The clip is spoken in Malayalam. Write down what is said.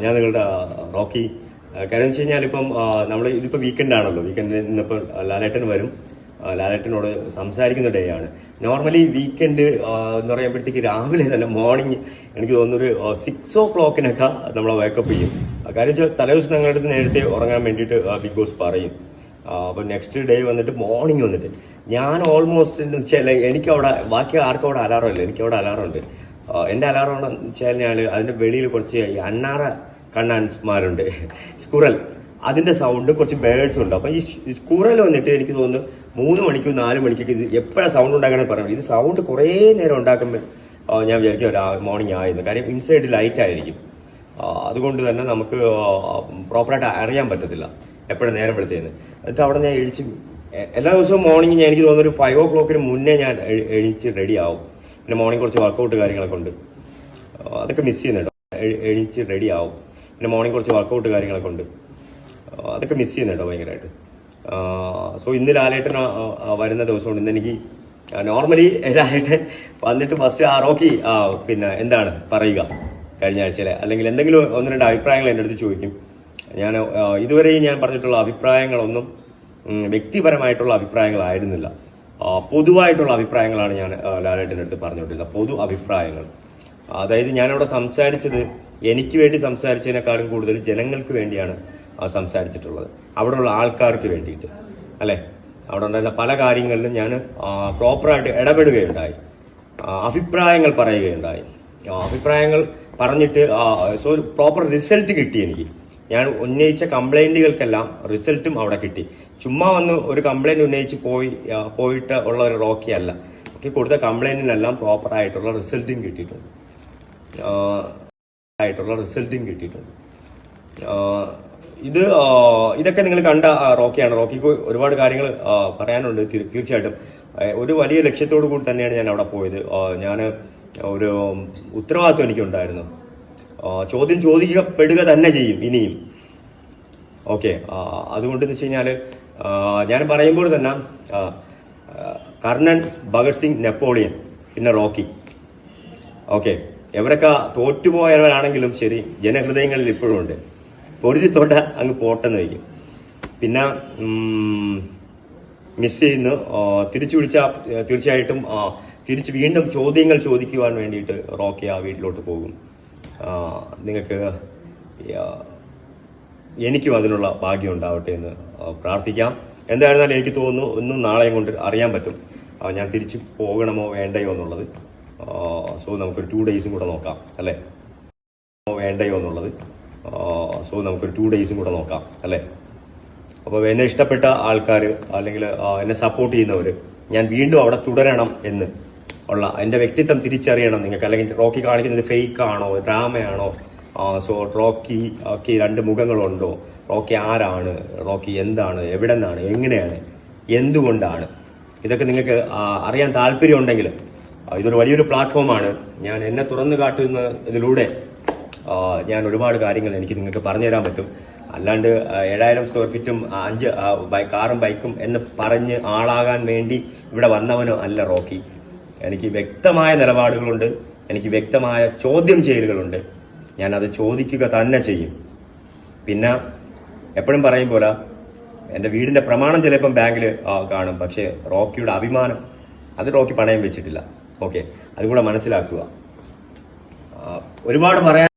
ഞാൻ നിങ്ങളുടെ റോക്കി. കാര്യം വെച്ച് കഴിഞ്ഞാൽ ഇപ്പം നമ്മൾ ഇതിപ്പോൾ വീക്കെൻഡ് ആണല്ലോ. വീക്കെൻഡിൽ ഇന്നിപ്പോൾ ലാലേട്ടൻ വരും. ലാലേട്ടനോട് സംസാരിക്കുന്ന ഡേ ആണ്. നോർമലി വീക്കെൻഡ് എന്ന് പറയുമ്പോഴത്തേക്ക് രാവിലെ തന്നെ മോർണിംഗ് എനിക്ക് തോന്നുന്നൊരു 6 o'clock നമ്മളെ വേക്കപ്പ് ചെയ്യും. കാര്യം വെച്ചാൽ തലേദിവസം ഞങ്ങളുടെ അടുത്ത് നേരത്തെ ഉറങ്ങാൻ വേണ്ടിയിട്ട് ബിഗ് ബോസ് പറയും. അപ്പോൾ നെക്സ്റ്റ് ഡേ വന്നിട്ട് മോർണിംഗ് വന്നിട്ട് ഞാൻ ഓൾമോസ്റ്റ് എന്ന് വെച്ചാൽ എനിക്കവിടെ ബാക്കി ആർക്കും അവിടെ അലാറം ഇല്ല, എനിക്കവിടെ അലാറം ഉണ്ട്. എൻ്റെ അലാറം എന്ന് വെച്ച് കഴിഞ്ഞാൽ അതിൻ്റെ വെളിയിൽ കുറച്ച് അണ്ണാറ കണ്ണാൻമാരുണ്ട്, സ്കുറൽ, അതിൻ്റെ സൗണ്ട് കുറച്ച് ബേർഡ്സ് ഉണ്ട്. അപ്പം ഈ സ്കുറൽ വന്നിട്ട് എനിക്ക് തോന്നുന്നു 3 മണിക്കും 4 മണിക്കൊക്കെ ഇത് എപ്പോഴാണ് സൗണ്ട് ഉണ്ടാക്കണമെന്ന് പറയുന്നത്. ഇത് സൗണ്ട് കുറേ നേരം ഉണ്ടാക്കുമ്പോൾ ഞാൻ വിചാരിക്കും മോർണിംഗ് ആയിരുന്നു. കാര്യം ഇൻസൈഡ് ലൈറ്റ് ആയിരിക്കും. അതുകൊണ്ട് തന്നെ നമുക്ക് പ്രോപ്പറായിട്ട് അറിയാൻ പറ്റത്തില്ല എപ്പോഴും നേരം വെളുത്തേന്ന്. എന്നിട്ട് അവിടെ ഞാൻ എല്ലാ ദിവസവും മോർണിംഗ് ഞാൻ എനിക്ക് തോന്നുന്നു ഒരു 5 o'clock മുന്നേ ഞാൻ എണീച്ച് റെഡി ആവും. പിന്നെ മോർണിംഗ് കുറച്ച് വർക്കൗട്ട് കാര്യങ്ങളൊക്കെ ഉണ്ട്, അതൊക്കെ മിസ് ചെയ്യുന്നുണ്ട്. എണീച്ച് റെഡി ആവും. പിന്നെ മോർണിംഗ് കുറച്ച് വർക്കൗട്ട് കാര്യങ്ങളൊക്കെ ഉണ്ട്, അതൊക്കെ മിസ് ചെയ്യുന്നുണ്ടോ ഭയങ്കരമായിട്ട്. സോ ഇന്ന് ലാലേട്ടൻ വരുന്ന ദിവസമുണ്ട്. ഇന്ന് എനിക്ക് നോർമലി ലാലേട്ടൻ വന്നിട്ട് ഫസ്റ്റ് റോക്കി പിന്നെ എന്താണ് പറയുക കഴിഞ്ഞ ആഴ്ചയിലെ, അല്ലെങ്കിൽ എന്തെങ്കിലും 1-2 അഭിപ്രായങ്ങൾ എൻ്റെ അടുത്ത് ചോദിക്കും. ഞാൻ ഇതുവരെയും ഞാൻ പറഞ്ഞിട്ടുള്ള അഭിപ്രായങ്ങളൊന്നും വ്യക്തിപരമായിട്ടുള്ള അഭിപ്രായങ്ങളായിരുന്നില്ല, പൊതുവായിട്ടുള്ള അഭിപ്രായങ്ങളാണ് ഞാൻ ലാലേട്ടൻ്റെ അടുത്ത് പറഞ്ഞുകൊണ്ടിരുന്നത്. പൊതു അഭിപ്രായങ്ങൾ, അതായത് ഞാനവിടെ സംസാരിച്ചത് എനിക്ക് വേണ്ടി സംസാരിച്ചതിനേക്കാളും കൂടുതൽ ജനങ്ങൾക്ക് വേണ്ടിയാണ് സംസാരിച്ചിട്ടുള്ളത്, അവിടെയുള്ള ആൾക്കാർക്ക് വേണ്ടിയിട്ട്, അല്ലേ. അവിടെ ഉണ്ടായിരുന്ന പല കാര്യങ്ങളിലും ഞാൻ പ്രോപ്പറായിട്ട് ഇടപെടുകയുണ്ടായി, അഭിപ്രായങ്ങൾ പറയുകയുണ്ടായി. അഭിപ്രായങ്ങൾ പറഞ്ഞിട്ട് സോ പ്രോപ്പർ റിസൾട്ട് കിട്ടി എനിക്ക്. ഞാൻ ഉന്നയിച്ച കംപ്ലൈൻറ്റുകൾക്കെല്ലാം റിസൾട്ടും അവിടെ കിട്ടി. ചുമ്മാ വന്ന് ഒരു കംപ്ലൈൻറ്റ് ഉന്നയിച്ച് പോയിട്ട് ഉള്ള ഒരു റോക്കി അല്ല. എനിക്ക് കൊടുത്ത കംപ്ലൈൻറ്റിനെല്ലാം പ്രോപ്പറായിട്ടുള്ള റിസൾട്ടും കിട്ടിയിട്ടുണ്ട്. ഇതൊക്കെ നിങ്ങൾ കണ്ട റോക്കിയാണ്. റോക്കിക്ക് ഒരുപാട് കാര്യങ്ങൾ പറയാനുണ്ട് തീർച്ചയായിട്ടും. ഒരു വലിയ ലക്ഷ്യത്തോടു കൂടി തന്നെയാണ് ഞാൻ അവിടെ പോയത്. ഞാൻ ഒരു ഉത്തരവാദിത്വം എനിക്കുണ്ടായിരുന്നു. ചോദ്യം ചോദിക്കപ്പെടുക തന്നെ ചെയ്യും ഇനിയും. ഓക്കെ, അതുകൊണ്ടെന്ന് വെച്ച് കഴിഞ്ഞാൽ ഞാൻ പറയുമ്പോൾ തന്നെ കർണൻ, ഭഗത് സിംഗ്, നെപ്പോളിയൻ, പിന്നെ റോക്കി, ഓക്കെ, എവരൊക്കെ തോറ്റുപോയവരാണെങ്കിലും ശരി ജനഹൃദയങ്ങളിൽ ഇപ്പോഴും ഉണ്ട്. പൊരുതി തൊട്ട അങ്ങ് പോട്ടെന്ന് വയ്ക്കും. പിന്നെ മിസ് ചെയ്യുന്നു. തിരിച്ചു വിളിച്ചാൽ തീർച്ചയായിട്ടും തിരിച്ച് വീണ്ടും ചോദ്യങ്ങൾ ചോദിക്കുവാൻ വേണ്ടിയിട്ട് റോക്കി ആ വീട്ടിലോട്ട് പോകും. നിങ്ങൾക്ക് എനിക്കും അതിനുള്ള ഭാഗ്യം ഉണ്ടാവട്ടെ എന്ന് പ്രാർത്ഥിക്കാം. എന്തായിരുന്നാലും എനിക്ക് തോന്നുന്നു ഇന്നും നാളെയും കൊണ്ട് അറിയാൻ പറ്റും ഞാൻ തിരിച്ചു പോകണമോ വേണ്ടയോ എന്നുള്ളത്. സോ നമുക്കൊരു 2 days കൂടെ നോക്കാം, അല്ലേ. സോ നമുക്കൊരു 2 days കൂടെ നോക്കാം, അല്ലേ. അപ്പോൾ എന്നെ ഇഷ്ടപ്പെട്ട ആൾക്കാർ അല്ലെങ്കിൽ എന്നെ സപ്പോർട്ട് ചെയ്യുന്നവർ ഞാൻ വീണ്ടും അവിടെ തുടരണം എന്ന് ഉള്ള എൻ്റെ വ്യക്തിത്വം തിരിച്ചറിയണം നിങ്ങൾക്ക്. അല്ലെങ്കിൽ റോക്കി കാണിക്കുന്നത് ഫേക്ക് ആണോ, ഡ്രാമയാണോ, സോ റോക്കി 2 മുഖങ്ങളുണ്ടോ, റോക്കി ആരാണ്, റോക്കി എന്താണ്, എവിടെ നിന്നാണ്, എങ്ങനെയാണ്, എന്തുകൊണ്ടാണ്, ഇതൊക്കെ നിങ്ങൾക്ക് അറിയാൻ താല്പര്യം ഉണ്ടെങ്കിൽ ഇതൊരു വലിയൊരു പ്ലാറ്റ്ഫോമാണ്. ഞാൻ എന്നെ തുറന്നു കാട്ടുന്നതിലൂടെ ഞാൻ ഒരുപാട് കാര്യങ്ങൾ എനിക്ക് നിങ്ങൾക്ക് പറഞ്ഞു തരാൻ പറ്റും. അല്ലാണ്ട് 7000 square feet 5 കാറും ബൈക്കും എന്ന് പറഞ്ഞ് ആളാകാൻ വേണ്ടി ഇവിടെ വന്നവനോ അല്ല റോക്കി. എനിക്ക് വ്യക്തമായ നിലപാടുകളുണ്ട്, എനിക്ക് വ്യക്തമായ ചോദ്യം ചെയ്യലുകളുണ്ട്. ഞാനത് ചോദിക്കുക തന്നെ ചെയ്യും. പിന്നെ എപ്പോഴും പറയും പോലെ എൻ്റെ വീടിൻ്റെ പ്രമാണം ചിലപ്പം ബാങ്കിൽ കാണും, പക്ഷേ റോക്കിയുടെ അഭിമാനം അത് റോക്കി പണയം വെച്ചിട്ടില്ല. ഓക്കെ, അതും കൂടെ മനസ്സിലാക്കുക. ഒരുപാട് പറയാൻ